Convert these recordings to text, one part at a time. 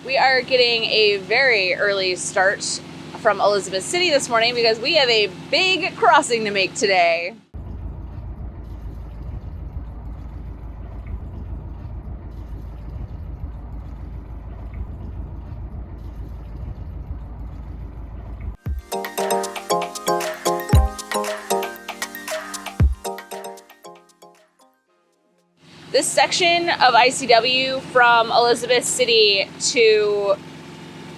We are getting a very early start from Elizabeth City this morning because we have a big crossing to make today. This section of ICW from Elizabeth City to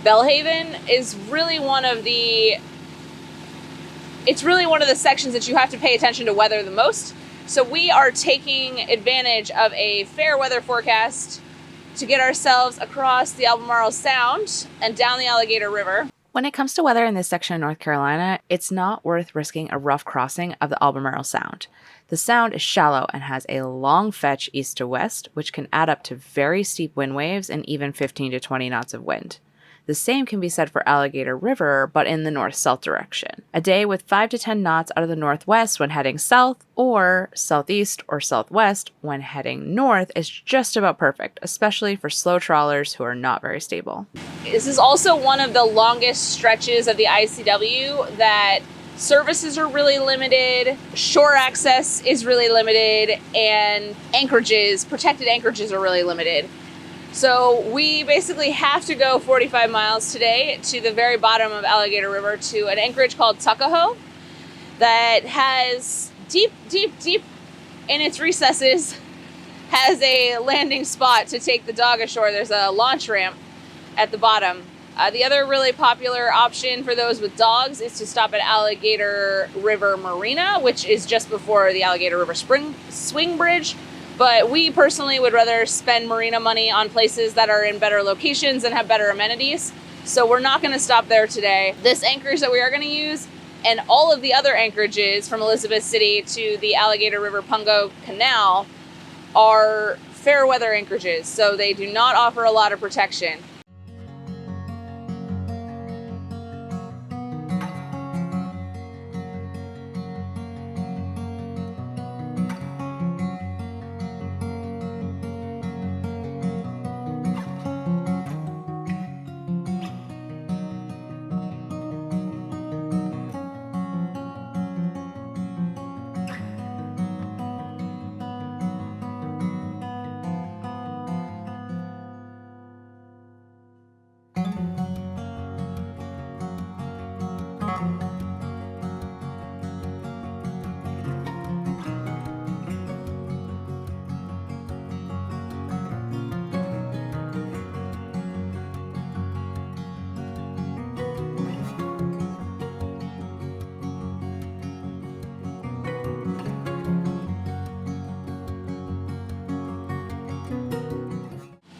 Belhaven is really one of the sections that you have to pay attention to weather the most. So we are taking advantage of a fair weather forecast to get ourselves across the Albemarle Sound and down the Alligator River. When it comes to weather in this section of North Carolina, it's not worth risking a rough crossing of the Albemarle Sound. The sound is shallow and has a long fetch east to west, which can add up to very steep wind waves and even 15 to 20 knots of wind. The same can be said for Alligator River, but in the north-south direction. A day with 5 to 10 knots out of the northwest when heading south, or southeast or southwest when heading north is just about perfect, especially for slow trawlers who are not very stable. This is also one of the longest stretches of the ICW that services are really limited, shore access is really limited, and protected anchorages are really limited. So we basically have to go 45 miles today to the very bottom of Alligator River to an anchorage called Tuckahoe that has deep in its recesses has a landing spot to take the dog ashore. There's a launch ramp at the bottom. The other really popular option for those with dogs is to stop at Alligator River Marina, which is just before the Alligator River Swing Bridge. But we personally would rather spend marina money on places that are in better locations and have better amenities. So we're not going to stop there today. This anchorage that we are going to use and all of the other anchorages from Elizabeth City to the Alligator River Pungo Canal are fair weather anchorages. So they do not offer a lot of protection.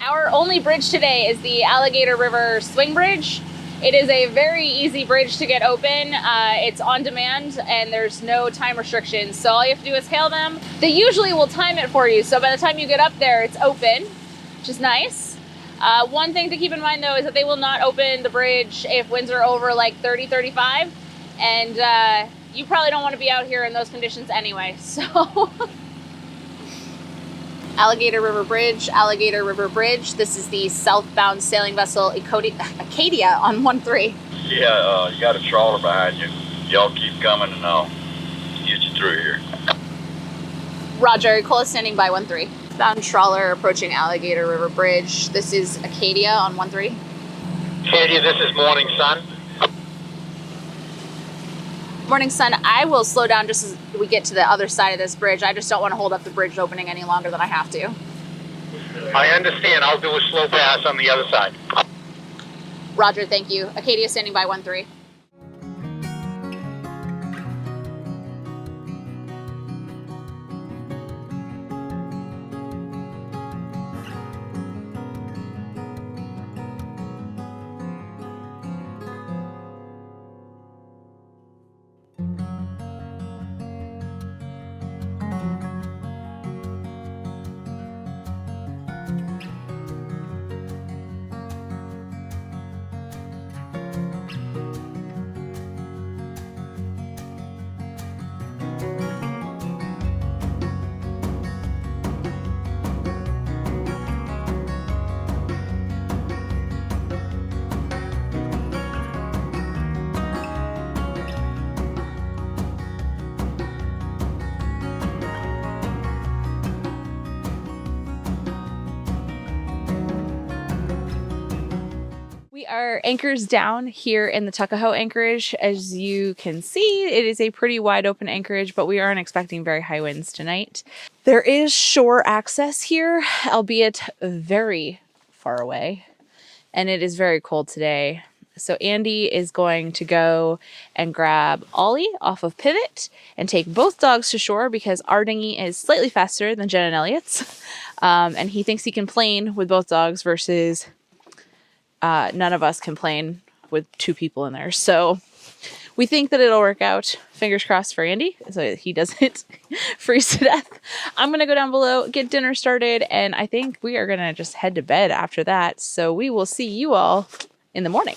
Our only bridge today is the Alligator River Swing Bridge. It is a very easy bridge to get open. It's on demand and there's no time restrictions. So all you have to do is hail them. They usually will time it for you. So by the time you get up there, it's open, which is nice. One thing to keep in mind though is that they will not open the bridge if winds are over like 30, 35. And you probably don't want to be out here in those conditions anyway. So Alligator River Bridge, Alligator River Bridge. This is the southbound sailing vessel Acadia on 1-3. Yeah, you got a trawler behind you. Y'all keep coming and I'll get you through here. Roger, Cole is standing by 1-3. Bound trawler approaching Alligator River Bridge. This is Acadia on 1-3. Acadia, this is Morning Sun. Morning Sun, I will slow down just as we get to the other side of this bridge. I just don't want to hold up the bridge opening any longer than I have to. I understand. I'll do a slow pass on the other side. Roger, thank you. Acadia standing by 1-3. We are anchors down here in the Tuckahoe anchorage. As you can see, it is a pretty wide open anchorage, but we aren't expecting very high winds tonight. There is shore access here, albeit very far away, and it is very cold today. So Andy is going to go and grab Ollie off of Pivot and take both dogs to shore because our dinghy is slightly faster than Jen and Elliot's. And he thinks he can plane with both dogs versus none of us can plane with two people in there. So we think that it'll work out. Fingers crossed for Andy so he doesn't freeze to death. I'm going to go down below, get dinner started, and I think we are going to just head to bed after that. So we will see you all in the morning.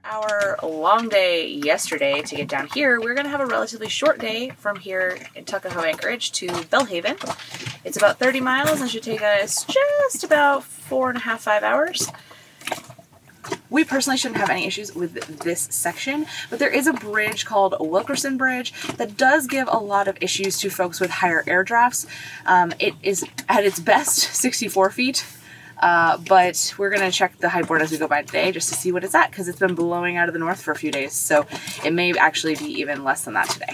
Our long day yesterday to get down here, we're going to have a relatively short day from here in Tuckahoe Anchorage to Belhaven. It's about 30 miles and should take us just about 4.5, 5 hours. We personally shouldn't have any issues with this section, but there is a bridge called Wilkerson Bridge that does give a lot of issues to folks with higher air drafts. It is at its best 64 feet. But we're going to check the high board as we go by today just to see what it's at because it's been blowing out of the north for a few days. So it may actually be even less than that today.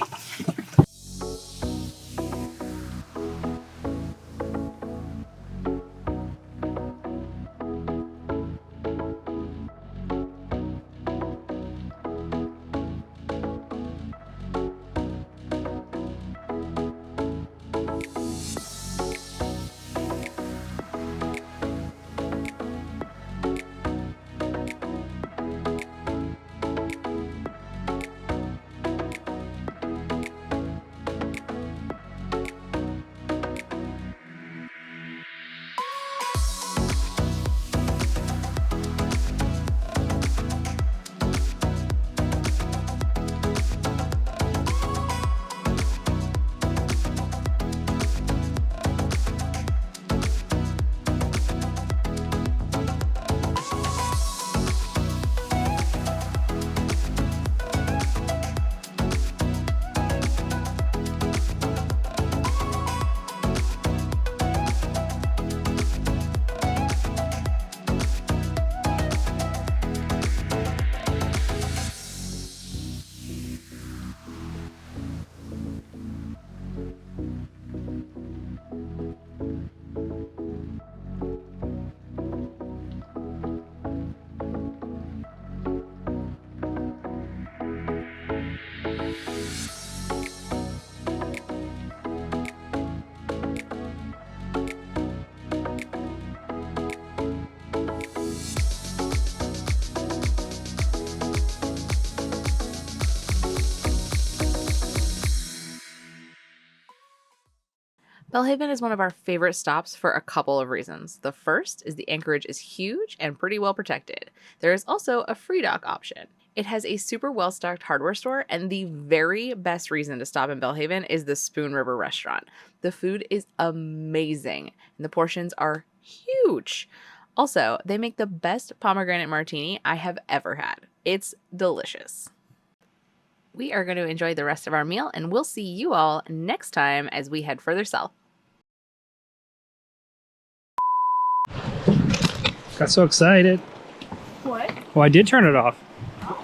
Belhaven is one of our favorite stops for a couple of reasons. The first is the anchorage is huge and pretty well protected. There is also a free dock option. It has a super well-stocked hardware store, and the very best reason to stop in Belhaven is the Spoon River restaurant. The food is amazing, and the portions are huge. Also, they make the best pomegranate martini I have ever had. It's delicious. We are going to enjoy the rest of our meal, and we'll see you all next time as we head further south. Got so excited. What? Oh, I did turn it off.